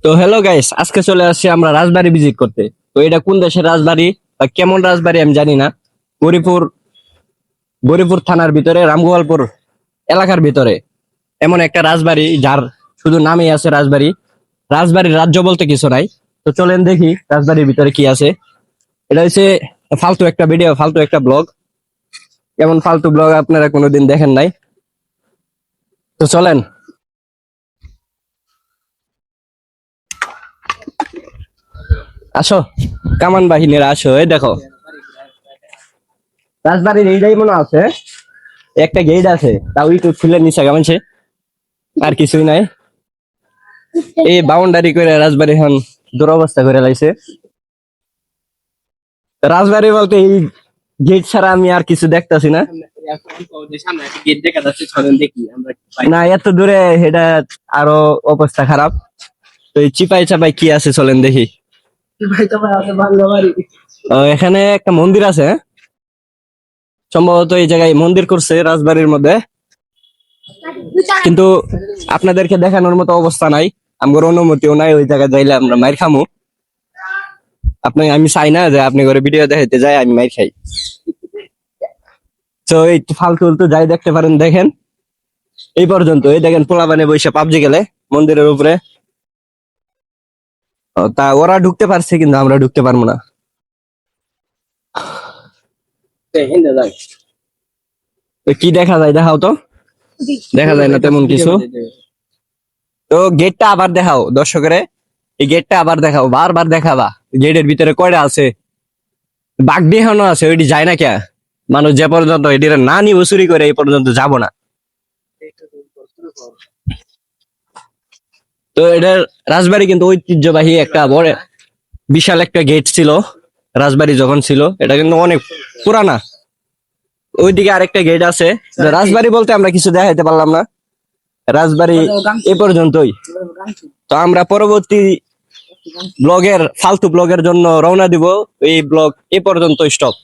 তো hello guys, আজকে চলে আসছি আমরা রাজবাড়ি ভিজিট করতে। তো এটা কোন দেশের রাজবাড়ি বা কেমন রাজবাড়ি আমি জানি না। গরিপুর গরিপুর থানার ভিতরে রামগোপালপুর এলাকার ভিতরে এমন একটা রাজবাড়ি যার শুধু নামই আছে রাজবাড়ি। রাজবাড়ির রাজ্য বলতে কিছু নাই। তো চলেন দেখি রাজবাড়ির ভিতরে কি আছে। এটা হচ্ছে ফালতু একটা ভিডিও, ফালতু একটা ব্লগ। এমন ফালতু ব্লগ আপনারা কোনোদিন দেখেন নাই। তো চলেন। আসো, কামান বাহিনীরা আসো। এই দেখো রাজবাড়ির এইটাই মনে আছে, একটা গেট আছে, তাও একটু খুলে নিচে গামাইছে, আর কিছুই নাই। এই বাউন্ডারি করে রাজবাড়ি এখন দুরবস্থা করে লাইছে। রাজবাড়ি বলতে এই গেট ছাড়া আমি আর কিছু দেখতাছি না। না, এত দূরে এটা আরো অবস্থা খারাপ। তো এই চিপাই চাপাই কি আছে চলেন দেখি। এখানে একটা মন্দির আছে, সম্ভবত এই জায়গায় মন্দির করছে রাজবাড়ির মধ্যে, কিন্তু আপনাদেরকে দেখানোর মতো অবস্থা নাই। আমার অনুমতিও নাই ওই জায়গায় যাইলে আমরা মাইর খামু। আমি চাই না যে আপনি করে ভিডিও দেখাইতে যাই আমি মাইর খাই। তো এই ফালতু উল্টু যাই দেখতে পারেন দেখেন। এই পর্যন্ত এই দেখেন পোলাপানে বসে পাবজি গেলে মন্দিরের উপরে। তা ওরা ঢুকতে পারছে কিন্তু আমরা ঢুকতে পারবো না। তো কি দেখা যায় দেখাও তো। দেখা যায় না তেমন কিছু। তো গেটটা আবার দেখাও দর্শকরে, এই গেটটা আবার দেখাও, বারবার দেখাবা। গেটের ভিতরে কয়টা আছে, বাঘ দেখানো আছে, ওইটি যায় না কে। মানুষ যে পর্যন্ত এটি না নিব চুরি করে এই পর্যন্ত যাব না। তো এটার রাজবাড়ি কিন্তু ঐতিহ্যবাহী একটা বড় বিশাল একটা গেট ছিল রাজবাড়ি যখন ছিল। এটা কিন্তু অনেক পুরানা। ওইদিকে আরেকটা গেট আছে। রাজবাড়ি বলতে আমরা কিছু দেখাইতে পারলাম না, রাজবাড়ি এ পর্যন্তই। তো আমরা পরবর্তী ফালতু ব্লগের জন্য রওনা দিব। এই ব্লগ এ পর্যন্ত স্টপ।